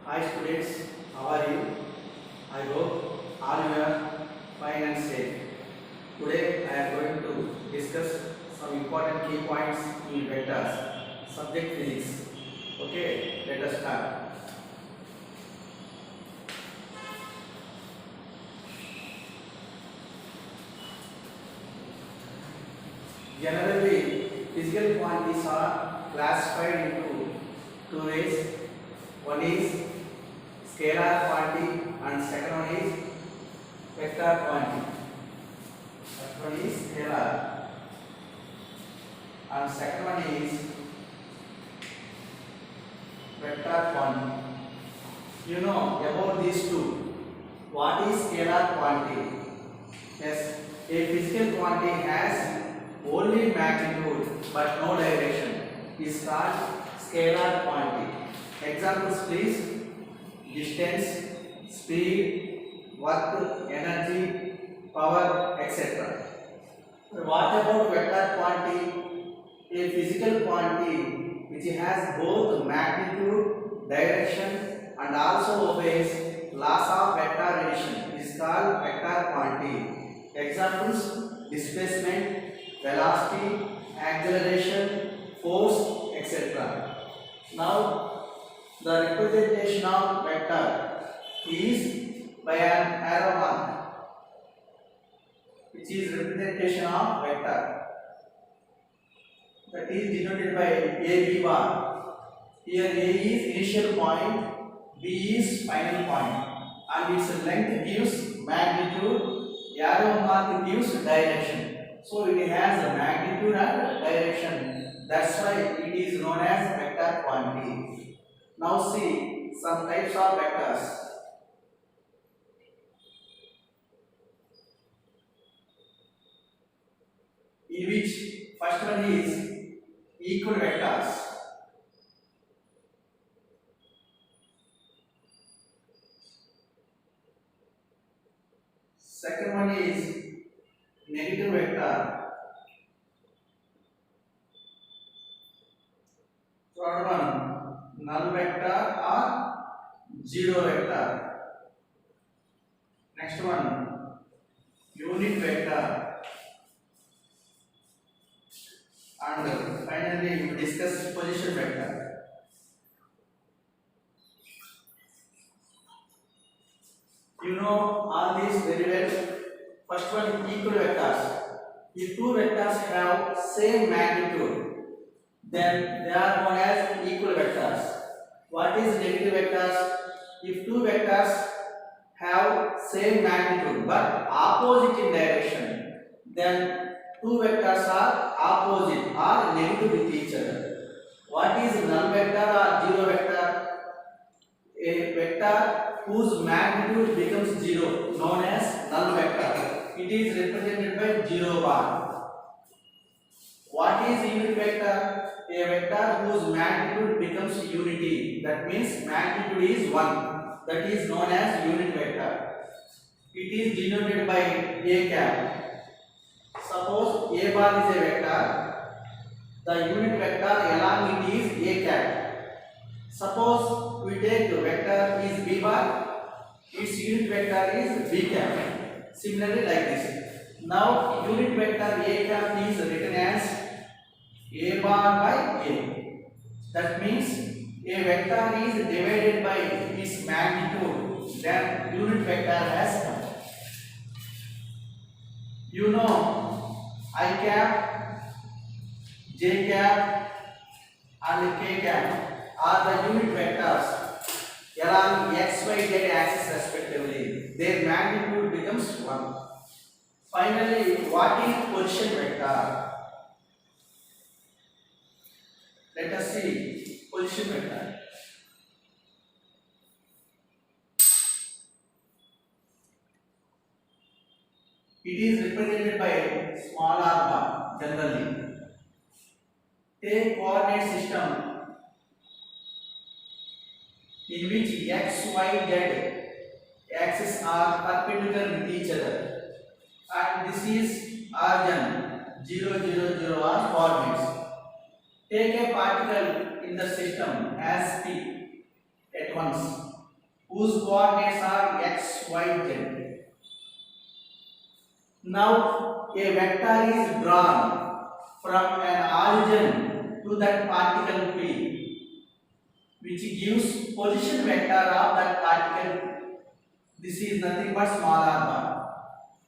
Hi students, how are you? I hope all you are fine and safe. Today I am going to discuss some important key points in vectors, subject physics. Okay, let us start. Generally, physical quantities are classified into two ways. One is scalar quantity and second one is vector quantity. First one is scalar and second one is vector quantity. You know about these two. What is scalar quantity? Yes, a physical quantity has only magnitude but no direction is called scalar quantity. Examples please. Distance, speed, work, energy, power, etc. What about vector quantity? A physical quantity which has both magnitude, direction and also obeys laws of vector addition is called vector quantity. Examples: displacement, velocity, acceleration, force, etc. Now the representation of vector is by an arrow mark, which is representation of vector, that is denoted by a b bar. Here a is initial point, b is final point, and its length gives magnitude, arrow mark gives direction. So it has a magnitude and direction. That's why it is known as vector quantity. Now see some types of vectors. In which first one is equal vectors. Second one is negative vector. Third one null vector or zero vector. Next one unit vector. And finally we discuss position vector. You know all these very well. First one equal vectors. If two vectors have same magnitude, then they are known as equal vectors. What is negative vectors? If two vectors have same magnitude but opposite in direction, then two vectors are opposite or negative with each other. What is null vector or zero vector? A vector whose magnitude becomes zero, known as null vector. It is represented by 0 bar. What is unit vector? A vector whose magnitude becomes unity. That means magnitude is 1. That is known as unit vector. It is denoted by a cap. Suppose a bar is a vector, the unit vector along it is a cap. Suppose we take the vector is b bar, its unit vector is b cap. Similarly like this. Now unit vector a cap is written as a bar by a. That means a vector is divided by its magnitude, then unit vector has come. You know I cap, j cap and k cap are the unit vectors along x, y, z axis respectively. Their magnitude becomes 1. Finally, what is position vector? Let us see position vector. It is represented by small r bar generally. Take coordinate system in which x, y, z axes are perpendicular with each other, and this is origin 0, 0, 0 are coordinates. Take a particle in the system as p at once. whose coordinates are x, y, z. Now a vector is drawn from an origin to that particle P, which gives position vector of that particle. This is nothing but small r bar.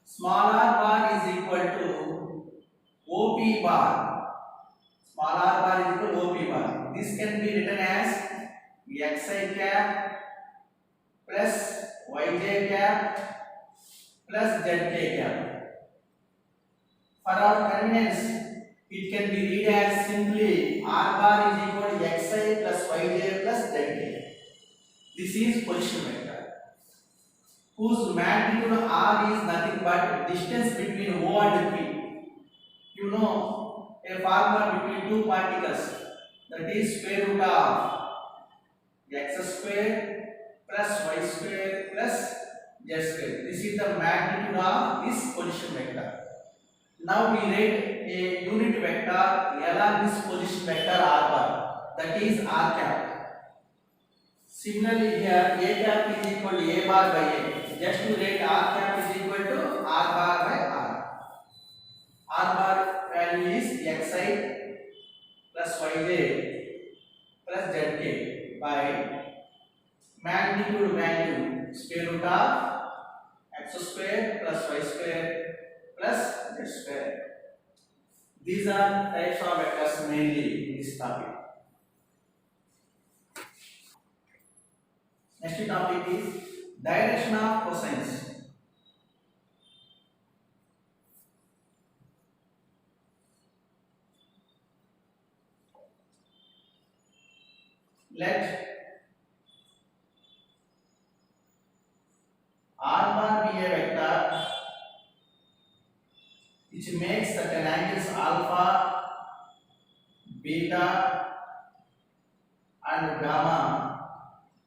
Small r bar is equal to OP bar. Small r bar is equal to OP bar. This can be written as xi cap plus yj cap plus zk cap. For our convenience, it can be read as simply r bar is equal to xi plus yj plus zk. This is position vector, whose magnitude r is nothing but distance between O and P. You know a formula between two particles, that is square root of x square plus y square plus z square. This is the magnitude of this position vector. Now we write a unit vector along this position vector r bar, that is r cap. Similarly here a cap is equal to a bar by a. Just to write r cap is equal to r bar by r. R bar value is xi plus yj plus zk by magnitude value square root of x square plus y square plus z square. These are types of vectors mainly in this topic. Next topic is direction of cosines. Let r bar be a vector which makes certain angles alpha, beta and gamma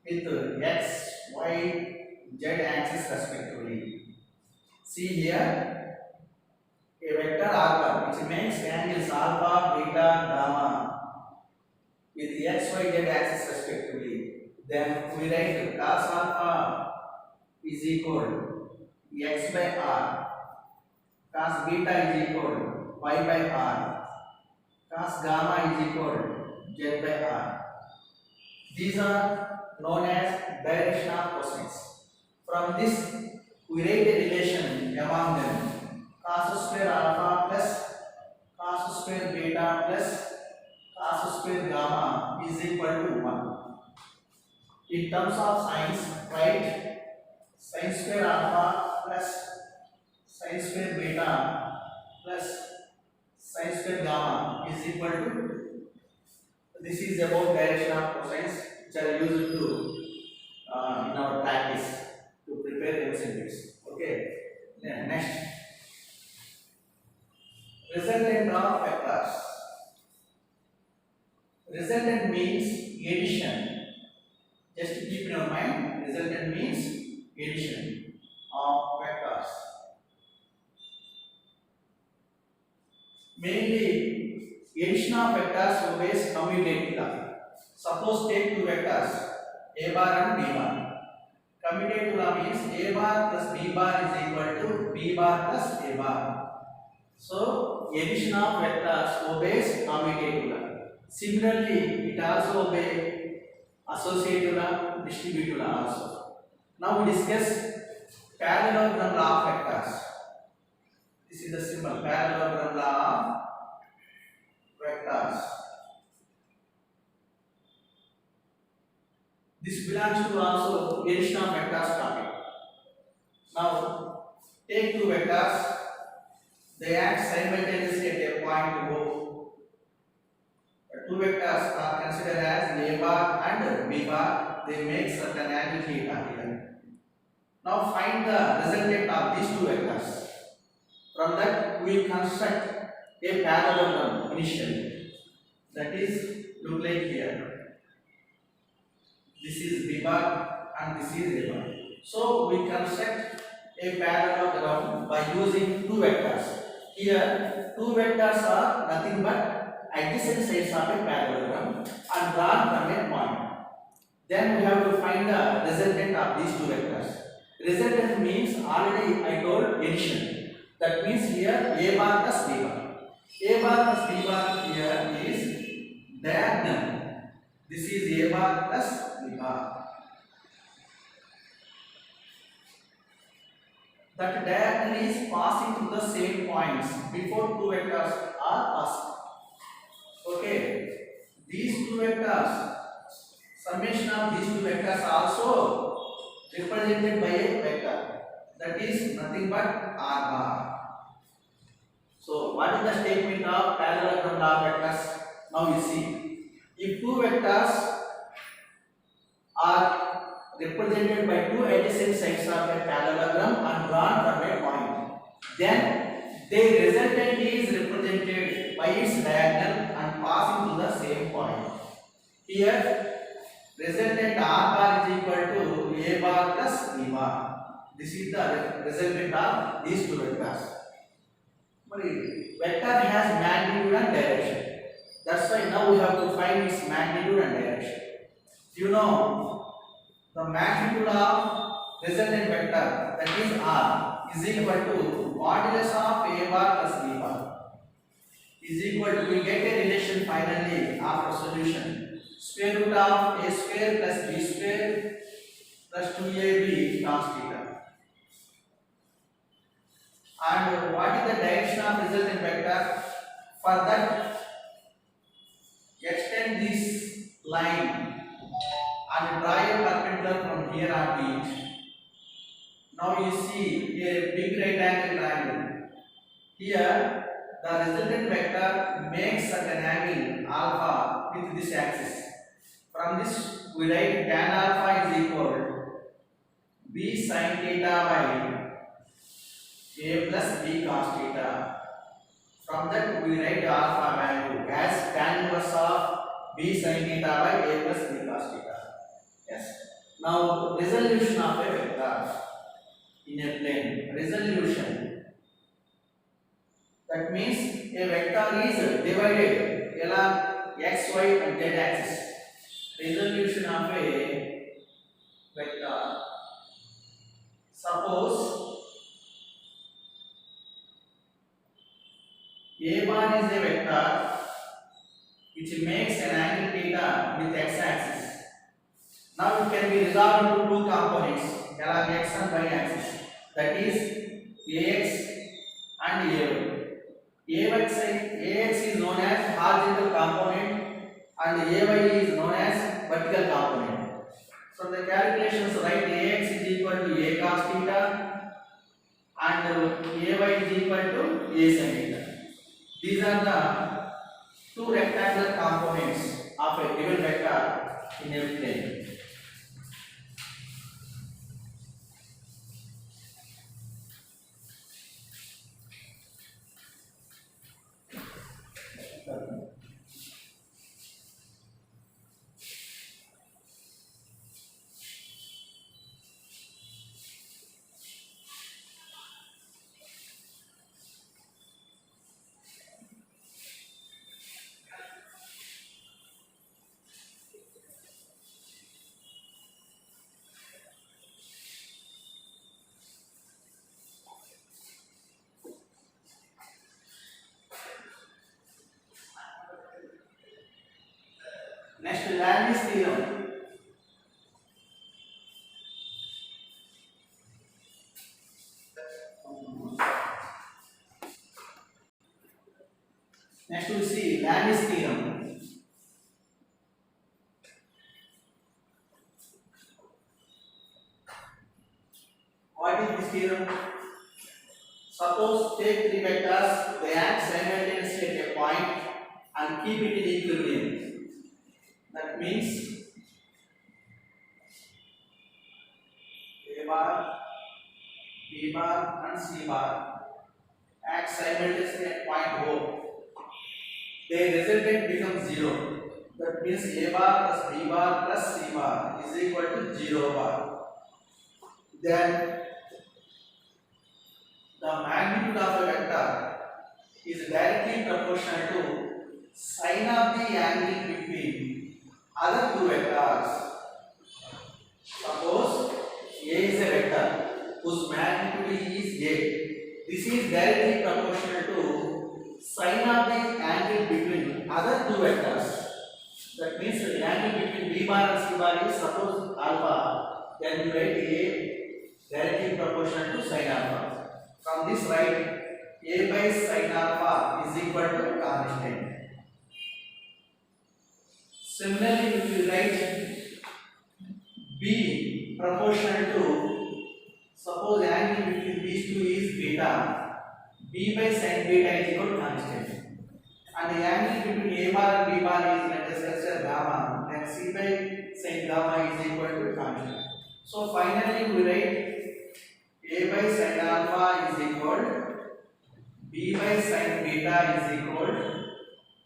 with x, y, z axis respectively. See here a vector r bar which makes angles alpha, beta, gamma with x, y, z axis respectively. Then we write cos alpha is equal to x by r, cos beta is equal to y by r, cos gamma is equal to z by r. These are known as direction of cosines. From this we write a relation among them. Cos square alpha plus cos square beta plus cos square gamma is equal to 1. In terms of sines, write sin square alpha plus sin square beta plus sin square gamma is equal to. This is about direction of cosines which are used to in our practice to prepare MCQs. Okay. Then next, resultant of vectors. Resultant means addition. Just to keep in your mind, resultant means addition of vectors. Mainly, addition of vectors obeys commutative law. Suppose take two vectors a bar and b bar. Commutative law means a bar plus b bar is equal to b bar plus a bar. So, addition of vectors obeys commutative law. Similarly, it also obeys associative law, distributive law also. Now we discuss parallelogram law of vectors. This is the symbol, parallelogram law of vectors. This belongs to also addition of vectors topic. Now take two vectors, they act simultaneously at a point O. The two vectors are considered as a bar and b bar. They make certain angle theta here. Now find the resultant of these two vectors. From that we construct a parallelogram initially. That is look like here. This is b bar and this is a bar. So we construct a parallelogram by using two vectors. Here two vectors are nothing but adjacent sides of a parallelogram and drawn from a point. Then we have to find the resultant of these two vectors. Resultant means already I told addition. That means here a bar plus b bar. A bar plus b bar here is diagonal. This is a bar plus b bar. That diagonal is passing through the same points before two vectors are passed. Okay, these two vectors, summation of these two vectors also represented by a vector, that is nothing but r bar. So what is the statement of parallelogram law of vectors? Now you see, if two vectors are represented by two adjacent sides of a parallelogram and drawn from a point, then their resultant is represented by its diagonal and passing to the same point. Here, resultant r bar is equal to a bar plus b bar. This is the resultant of these two vectors. Vector has magnitude and direction. That's why now we have to find its magnitude and direction. You know, the magnitude of resultant vector, that is r, is equal to modulus of a bar plus b bar, is equal to, we get a relation finally after solution, square root of a square plus b square plus 2ab cos theta. And what is the direction of resultant vector? For that, extend this line and draw a perpendicular from here on it. Now you see a big right angle triangle. Here, the resultant vector makes at an angle alpha with this axis. From this, we write tan alpha is equal b sin theta by a plus b cos theta. From that, we write alpha value as tan inverse of b sin theta by a plus b cos theta. Yes. Now, resolution of a vector in a plane. Resolution. That means a vector is divided along x, y and z axis. Resolution of a vector. Suppose a bar is a vector which makes an angle theta with x axis. Now it can be resolved into two components along x and y axis, that is ax and ay. Ax is known as horizontal component and ay is known as vertical component. So the calculations write ax is equal to a cos theta and ay is equal to a sin theta. These are the two rectangular components of a given vector in a plane. Next, Landis theorem. Next, we see Landis theorem. What is this theorem? Suppose take three vectors, they act simultaneously at a point and keep it in equilibrium. That means a bar, b bar and c bar act simultaneously at point O. Their resultant becomes 0. That means a bar plus b bar plus c bar is equal to 0 bar. Then the magnitude of a vector is directly proportional to sine of the angle between other two vectors. whose magnitude is A. This is directly proportional to sine of the angle between other two vectors. That means the angle between B bar and C bar is suppose alpha, then you write A directly proportional to sine alpha. From this write A by sine alpha is equal to constant. Similarly, if you write B proportional to, suppose angle between these two is beta, B by sin beta is equal to constant, and the angle between A bar and B bar is, let us consider gamma, then C by sin gamma is equal to constant. So finally we write A by sin alpha is equal, B by sin beta is equal,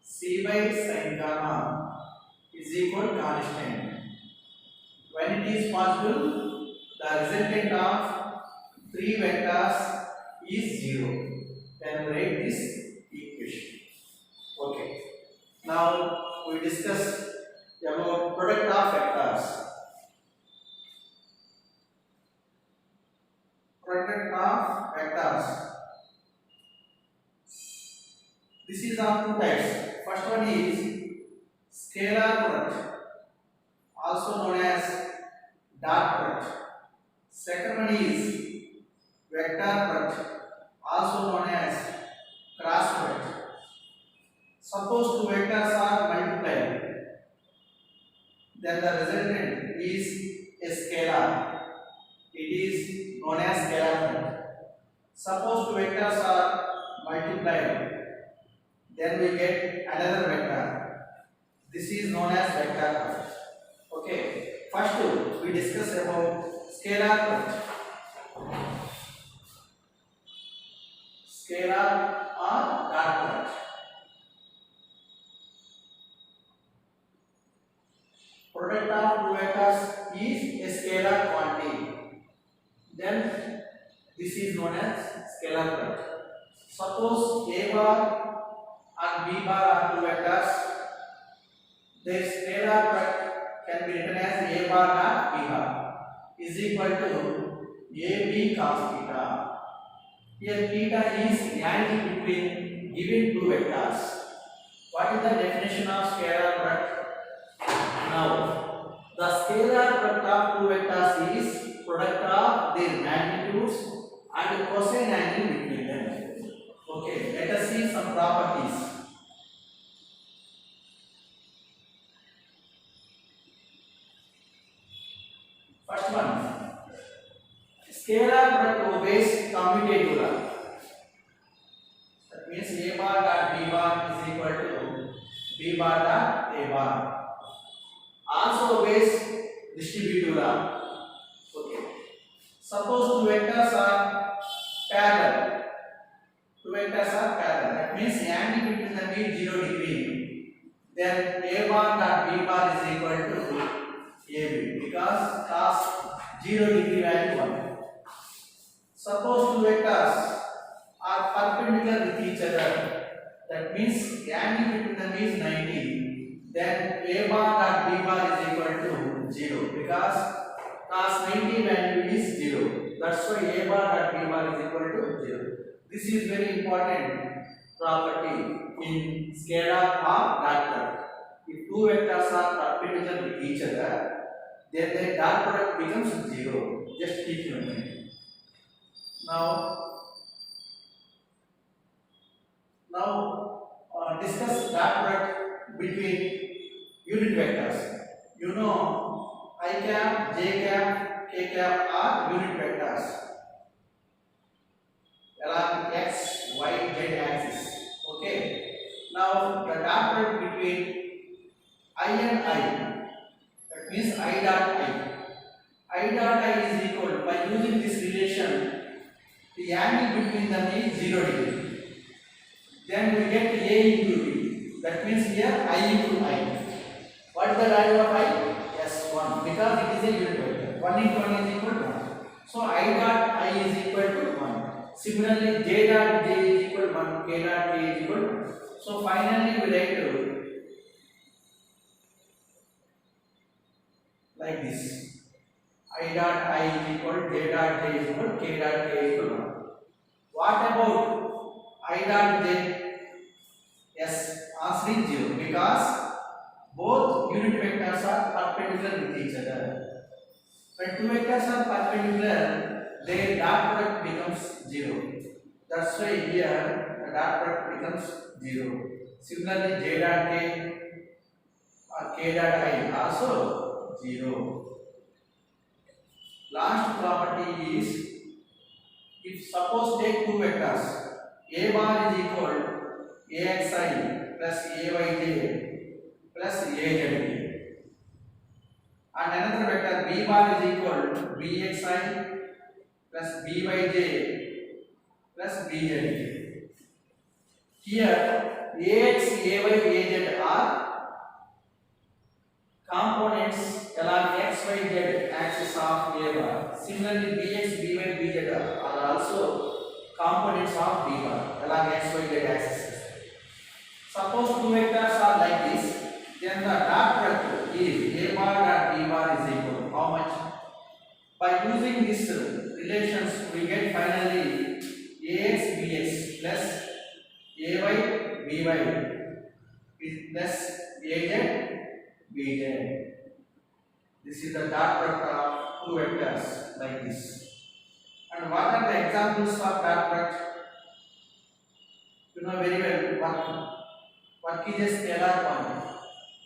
C by sin gamma is equal constant. When it is possible, the resultant of three vectors is 0. Then write this equation. Okay. Now we discuss about product of vectors. Product of vectors. This is of two types. First one is scalar product, also known as dot product. Second one is vector product, also known as cross product. Suppose two vectors are multiplied, then the resultant is a scalar. It is known as scalar product. Suppose two vectors are multiplied, then we get another vector. This is known as vector product. Okay. First we discuss about scalar product. Scalar or dot product. Product of two vectors is a scalar quantity. Then this is known as scalar product. Suppose A bar and B bar are two vectors. Their scalar product can be written as A bar dot B bar is equal to AB cos theta. Here theta is the angle between given two vectors. What is the definition of scalar product? Now, the scalar product of two vectors is product of their magnitudes and cosine angle between them. Okay, let us see some properties. First one, scalar product obeys commutative law. That means A bar dot B bar is equal to B bar dot A bar. Also obeys distributive law. Okay. Suppose two vectors are parallel. Two vectors are parallel. That means the angle between them is 0 degree. Then A bar dot B bar is equal to AB because cos 0 degree value 1. Suppose two vectors are perpendicular with each other. That means the angle between them is 90. Then A bar dot B bar is equal to 0 because cos 90 value is 0. That's why A bar dot B bar is equal to 0. This is very important property in scalar or dot product. If two vectors are perpendicular with each other, then the dot product becomes 0. Just keep in mind. Now discuss dot product between unit vectors. You know I cap, j cap, k cap are unit vectors along x, y, z axis. Okay. Now the dot product between I and I, that means I dot I. I dot I is equal, by using this relation, the angle between them is 0 degree. Then we get A into B. That means here I into I. What is the value of I? Yes, 1. Because it is a unit vector. 1 into 1 is equal to 1. So I dot I is equal to 1. Similarly, J dot J is equal to 1. K dot K is equal to 1. So finally we write like this. I dot I is equal j dot j is equal k dot k is equal 1. What about I dot j? Yes, answer is 0 because both unit vectors are perpendicular with each other. When two vectors are perpendicular, their dot product becomes 0. That's why here the dot product becomes 0. Similarly, j dot k or k dot I also 0. Last property is, if suppose take two vectors, a bar is equal axi plus ayj plus azk, and another vector b bar is equal bxi plus byj plus bzk. Here ax, ay, az are components along x, y, z axis of a bar. Similarly, bx, by, bz are also components of b bar along x, y, z axis. Suppose two vectors are like this, then the dot product is a bar dot b bar is equal to how much? By using these relations, we get finally ax bx plus ay by plus az bj. This is the dot product of two vectors like this. And what are the examples of dot product? You know very well what is a scalar quantity.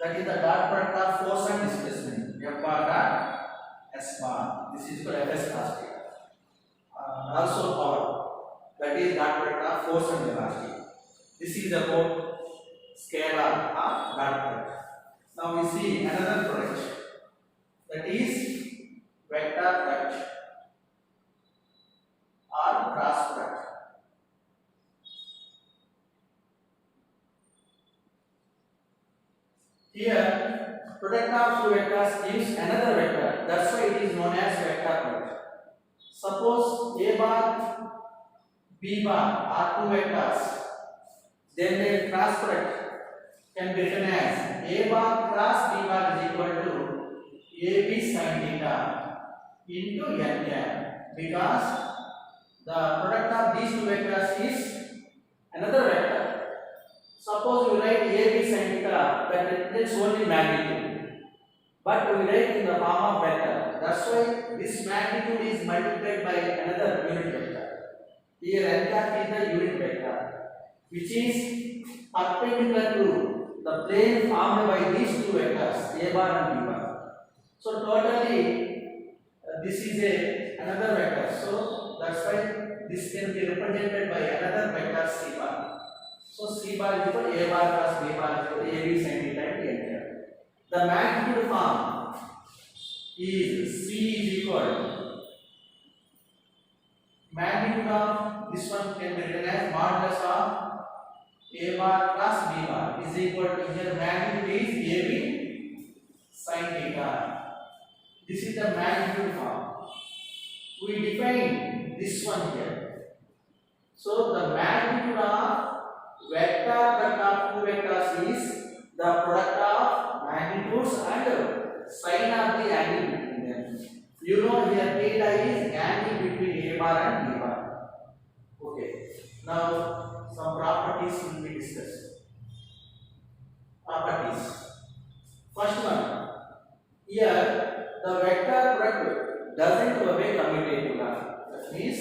That is the dot product of force and displacement. F bar dot S bar. This is called Fs cos theta. Also power. That is dot product of force and velocity. This is about scalar of dot product. Now we see another product. That is vector product or cross product. Here, product of two vectors gives another vector. That's why it is known as vector product. Suppose a bar, b bar are two vectors, then their cross product can be written as a bar cross b bar is equal to ab sin theta into n cap, because the product of these two vectors is another vector. Suppose we write ab sin theta, that represents only magnitude, but we write in the form of vector. That's why this magnitude is multiplied by another unit vector. Here n cap is the unit vector, which is perpendicular to the plane formed by these two vectors a bar and b bar. So totally this is another vector. So that's why this can be represented by another vector c bar. So c bar is equal to a bar plus b bar is equal to ab sin theta into n cap. The magnitude form is c is equal to magnitude of this one can be written as modulus of a bar plus b bar is equal to, here magnitude is ab sin theta. This is the magnitude form. We define this one here. So the magnitude of vector product of two vectors is the product of magnitudes and sine of the angle between them. You know here theta is angle between a bar and b bar. Okay. Now some properties will be discussed. Properties. First one. Here the vector product doesn't obey commutative law. That means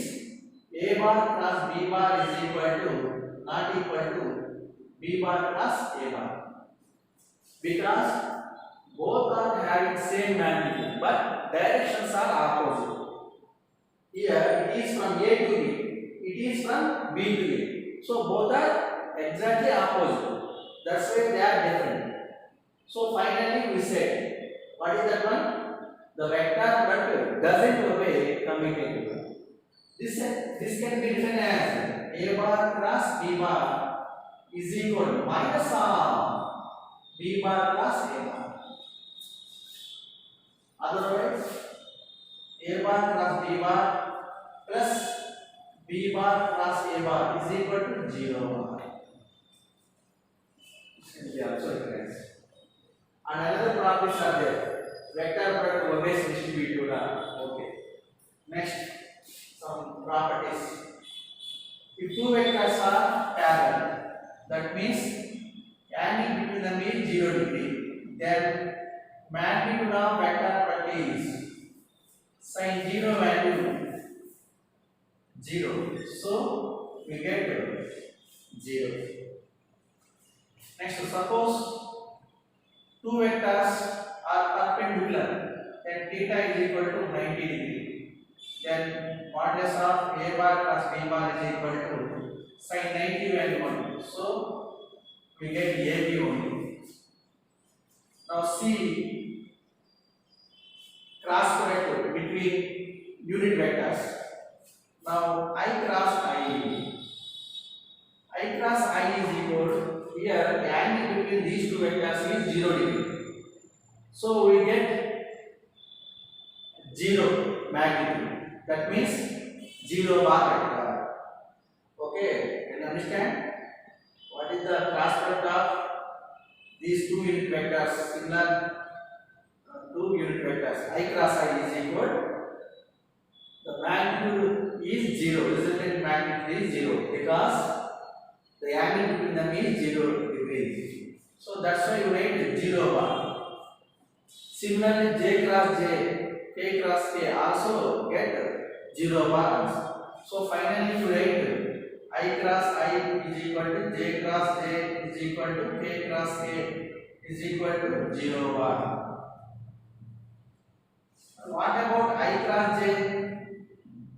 a bar plus b bar is equal to not equal to b bar plus a bar, because both are having same magnitude but directions are opposite. Here it is from a to b, it is from b to a, so both are exactly opposite. That's why they are different. So finally we said, what is that one? The vector product doesn't obey commutative law. This can be written as a bar plus b bar is equal to minus of b bar plus a bar. Otherwise, a bar plus b bar plus b bar plus a bar is equal to 0 bar. This can be also written. And another properties are there. Vector product obeys distributive law. Next, some properties. If two vectors are parallel, that means angle between them is 0 degree. Then magnitude of vector product is sin 0 value 0. So we get 0. Next, suppose two vectors are perpendicular, then theta is equal to 90 degree. Then modulus of a bar plus b bar is equal to sin 90 value 1. So we get AB only. Now see cross product between unit vectors. Now I cross I is equal, here the angle between these two vectors is 0 degree. So we get 0 magnitude. That means 0 bar vector. Okay, can you understand? What is the cross product of these two unit vectors? Similar two unit vectors. I cross I is equal, the magnitude is 0. Resultant magnitude is 0 because the angle between them is 0 degrees. So that's why you write 0 bar. Similarly, J cross J, K cross K also get 0 bar answer. So finally you write I cross I is equal to J cross J is equal to K cross K is equal to 0 bar. What about I cross J?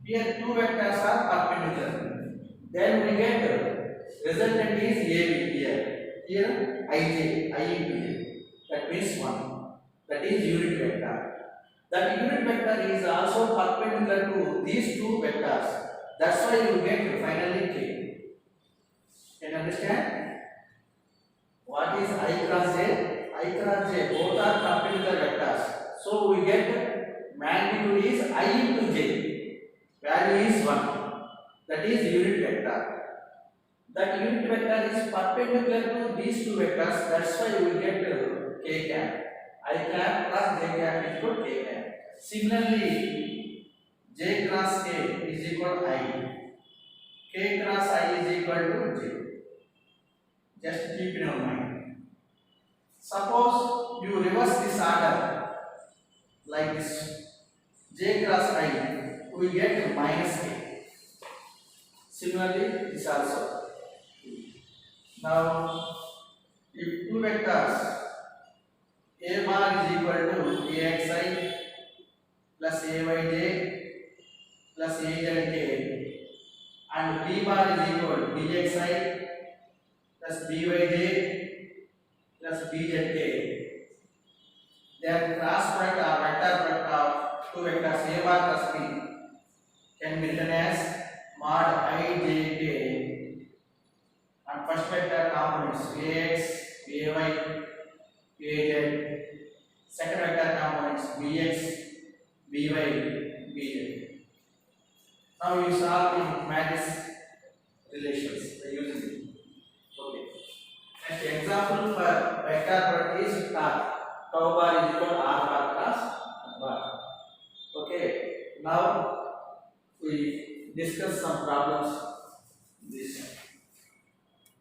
Here two vectors are perpendicular. Then we get resultant is AB here. Here IJ, I into J. That means 1. That is unit vector. That unit vector is also perpendicular to these two vectors. That's why you get finally K. Can you understand? What is I cross J? I cross J, both are perpendicular vectors. So we get magnitude is I into J. Value is 1. That is unit vector. That unit vector is perpendicular to these two vectors. That's why we get K cap. I cap plus J cap is equal to K cap. Similarly, J cross K is equal to I. K cross I is equal to J. Just keep in your mind. Suppose you reverse this order like this. J cross I, we get minus K. Similarly, this also. Now, if two vectors A bar is equal to AXI plus AYJ plus AZK and B bar is equal to BXI plus BYJ plus BZK, then cross product or vector product of two vectors A bar plus B can be written as mod IJK and first vector components Ax, Ay, Az, second vector components Bx, By, Bz. Now you solve the matrix relations by using it. Okay. Next example for vector product is tau. Tau bar is equal to R bar plus R bar. Okay. Now we discuss some problems. This.